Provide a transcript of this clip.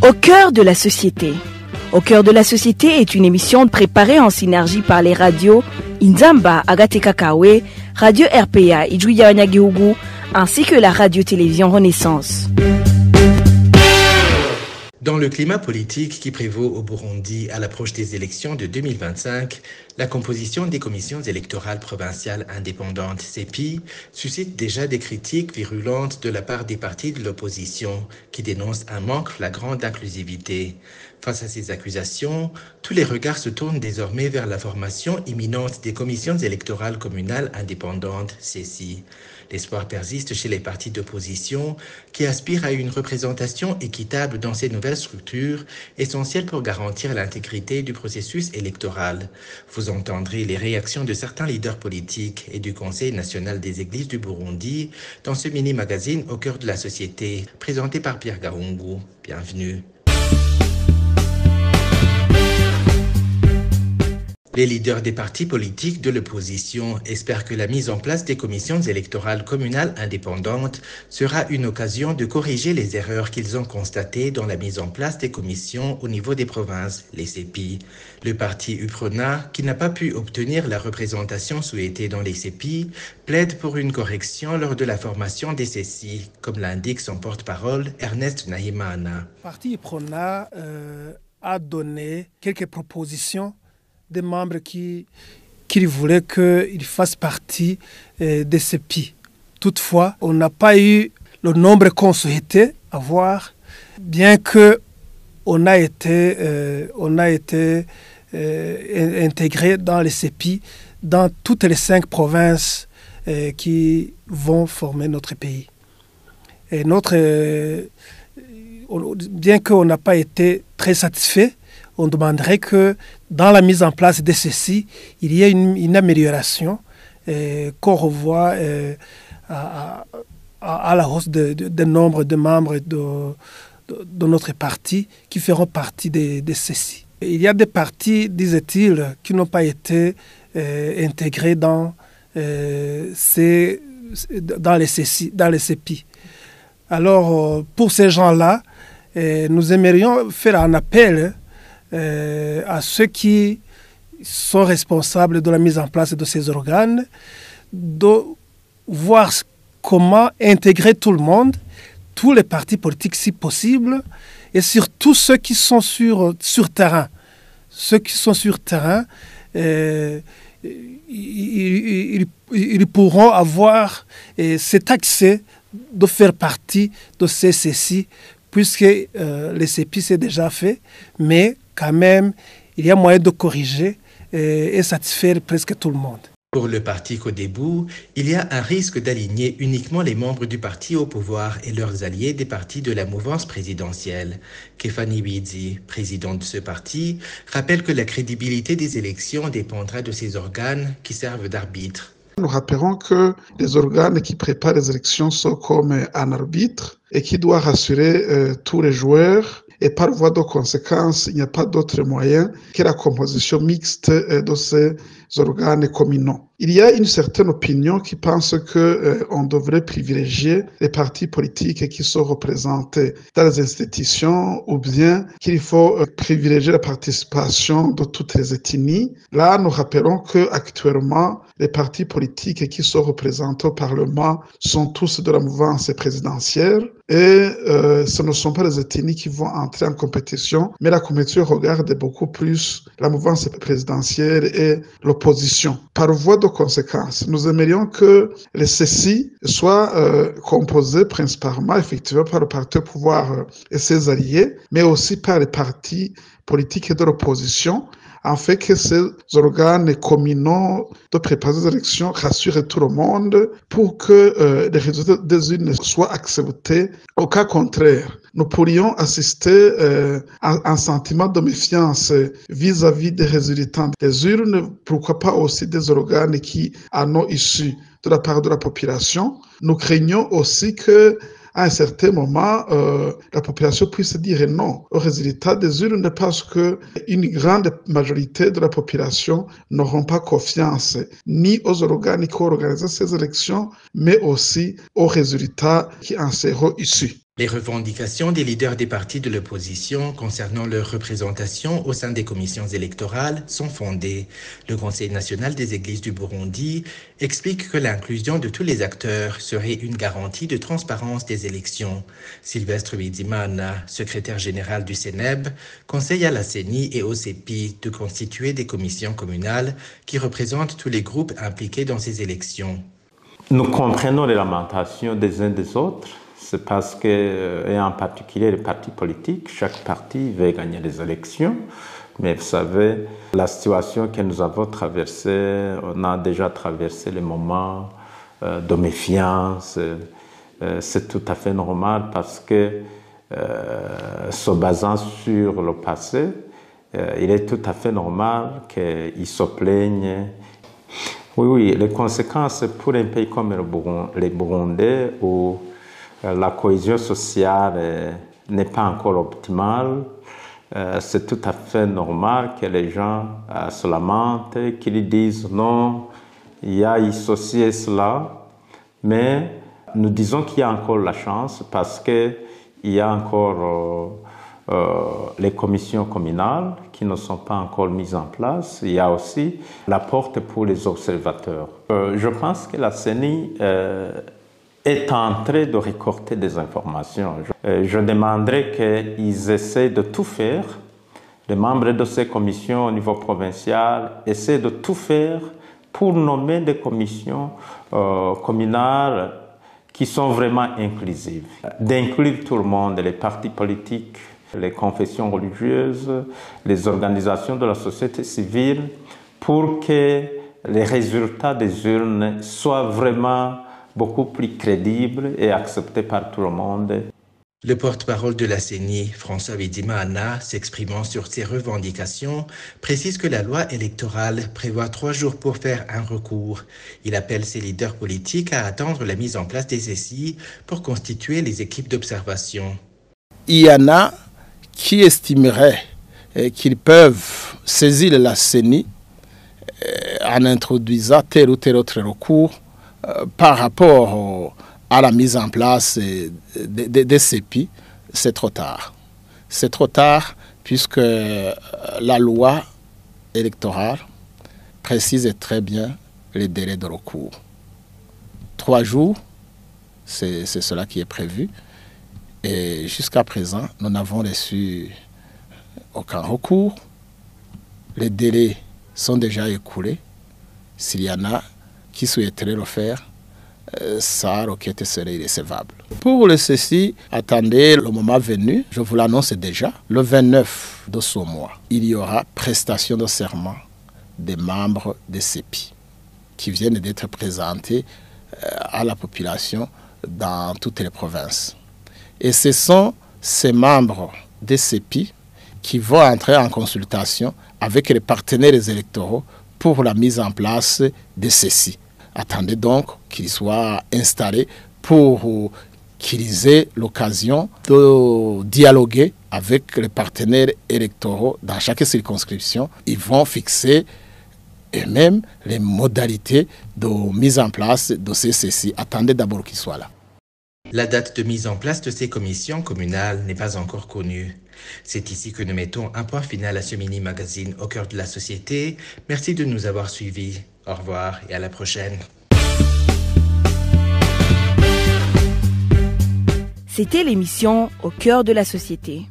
Au cœur de la société. Au cœur de la société est une émission préparée en synergie par les radios Inzamba, Agatekakawe, Radio RPA, Ijuya Wanyagihugu, ainsi que la radio-télévision Renaissance. Dans le climat politique qui prévaut au Burundi à l'approche des élections de 2025, la composition des commissions électorales provinciales indépendantes CEPI suscite déjà des critiques virulentes de la part des partis de l'opposition qui dénoncent un manque flagrant d'inclusivité. Face à ces accusations, tous les regards se tournent désormais vers la formation imminente des commissions électorales communales indépendantes CECI. L'espoir persiste chez les partis d'opposition qui aspirent à une représentation équitable dans ces nouvelles structures, essentielles pour garantir l'intégrité du processus électoral. Vous entendrez les réactions de certains leaders politiques et du Conseil national des églises du Burundi dans ce mini-magazine au cœur de la société, présenté par Pierre Gahungu. Bienvenue. Les leaders des partis politiques de l'opposition espèrent que la mise en place des commissions électorales communales indépendantes sera une occasion de corriger les erreurs qu'ils ont constatées dans la mise en place des commissions au niveau des provinces, les CEPI. Le parti UPRONA, qui n'a pas pu obtenir la représentation souhaitée dans les CEPI, plaide pour une correction lors de la formation des CECI, comme l'indique son porte-parole Ernest Nahimana. Le parti UPRONA a donné quelques propositions des membres qui voulaient qu'ils fassent partie des CEPI. Toutefois, on n'a pas eu le nombre qu'on souhaitait avoir, bien qu'on a été intégré dans les CEPI dans toutes les 5 provinces qui vont former notre pays. Et bien qu'on n'a pas été très satisfait, on demanderait que dans la mise en place de ceci, il y ait une amélioration, qu'on revoie à la hausse du nombre de membres de notre parti qui feront partie de ceci. Il y a des partis, disait-il, qui n'ont pas été intégrés dans les CEPI. Alors, pour ces gens-là, nous aimerions faire un appel à ceux qui sont responsables de la mise en place de ces organes, de voir comment intégrer tout le monde, tous les partis politiques si possible, et surtout ceux qui sont sur terrain. Ceux qui sont sur terrain, ils pourront avoir cet accès de faire partie de ces CECI, puisque les CEPI c'est déjà fait, mais quand même, il y a moyen de corriger et satisfaire presque tout le monde. Pour le parti Codebu, il y a un risque d'aligner uniquement les membres du parti au pouvoir et leurs alliés des partis de la mouvance présidentielle. Kefani Bidzi, président de ce parti, rappelle que la crédibilité des élections dépendra de ces organes qui servent d'arbitre. Nous rappelons que les organes qui préparent les élections sont comme un arbitre et qui doit rassurer tous les joueurs. Et par voie de conséquence, il n'y a pas d'autre moyen que la composition mixte de ces organes communaux. Il y a une certaine opinion qui pense qu'on devrait privilégier les partis politiques qui sont représentés dans les institutions ou bien qu'il faut privilégier la participation de toutes les ethnies. Là, nous rappelons qu'actuellement, les partis politiques qui sont représentés au Parlement sont tous de la mouvance présidentielle et ce ne sont pas les ethnies qui vont entrer en compétition, mais la compétition regarde beaucoup plus la mouvance présidentielle et l'opposition. Par voie de conséquence, nous aimerions que les CECI soient composés principalement effectivement par le parti au pouvoir et ses alliés, mais aussi par les partis politiques de l'opposition, afin que ces organes communaux de préparation des élections rassurent tout le monde pour que les résultats des urnes soient acceptés. Au cas contraire, nous pourrions assister à un sentiment de méfiance vis-à-vis des résultats des urnes, pourquoi pas aussi des organes qui en ont issu de la part de la population. Nous craignons aussi que à un certain moment, la population puisse dire non au résultat des urnes parce qu'une grande majorité de la population n'auront pas confiance ni aux organes qui ont organisé ces élections, mais aussi aux résultats qui en seront issus. Les revendications des leaders des partis de l'opposition concernant leur représentation au sein des commissions électorales sont fondées. Le Conseil national des églises du Burundi explique que l'inclusion de tous les acteurs serait une garantie de transparence des élections. Sylvestre Bizimana, secrétaire général du CNEB, conseille à la CENI et au CEPI de constituer des commissions communales qui représentent tous les groupes impliqués dans ces élections. Nous comprenons les lamentations des uns des autres. C'est parce que, et en particulier les partis politiques, chaque parti veut gagner les élections. Mais vous savez, la situation que nous avons traversée, on a déjà traversé les moments de méfiance. C'est tout à fait normal parce que, se basant sur le passé, il est tout à fait normal qu'ils se plaignent. Oui, les conséquences pour un pays comme le Burundi, où la cohésion sociale n'est pas encore optimale, c'est tout à fait normal que les gens se lamentent, qu'ils disent non, il y a ceci et cela, mais nous disons qu'il y a encore la chance parce qu'il y a encore les commissions communales qui ne sont pas encore mises en place. Il y a aussi la porte pour les observateurs. Je pense que la CENI est en train de récolter des informations. Je demanderais qu'ils essaient de tout faire. Les membres de ces commissions au niveau provincial essaient de tout faire pour nommer des commissions communales qui sont vraiment inclusives. D'inclure tout le monde, les partis politiques, les confessions religieuses, les organisations de la société civile, pour que les résultats des urnes soient vraiment beaucoup plus crédible et accepté par tout le monde. Le porte-parole de la CENI, François Bizimana, s'exprimant sur ces revendications, précise que la loi électorale prévoit 3 jours pour faire un recours. Il appelle ses leaders politiques à attendre la mise en place des SI pour constituer les équipes d'observation. Il y en a qui estimeraient qu'ils peuvent saisir la CENI en introduisant tel ou tel autre recours par rapport à la mise en place des CEPI. C'est trop tard. C'est trop tard puisque la loi électorale précise très bien les délais de recours. 3 jours, c'est cela qui est prévu. Et jusqu'à présent, nous n'avons reçu aucun recours. Les délais sont déjà écoulés. S'il y en a qui souhaiterait le faire, sa requête serait irrécevable. Pour le ceci, attendez le moment venu, je vous l'annonce déjà, le 29 de ce mois, il y aura prestation de serment des membres des CEPI qui viennent d'être présentés à la population dans toutes les provinces. Et ce sont ces membres des CEPI qui vont entrer en consultation avec les partenaires électoraux pour la mise en place de ceci. Attendez donc qu'ils soient installés pour qu'ils aient l'occasion de dialoguer avec les partenaires électoraux dans chaque circonscription. Ils vont fixer eux-mêmes les modalités de mise en place de ces ceci. Attendez d'abord qu'ils soient là. La date de mise en place de ces commissions communales n'est pas encore connue. C'est ici que nous mettons un point final à ce mini-magazine au cœur de la société. Merci de nous avoir suivis. Au revoir et à la prochaine. C'était l'émission Au cœur de la société.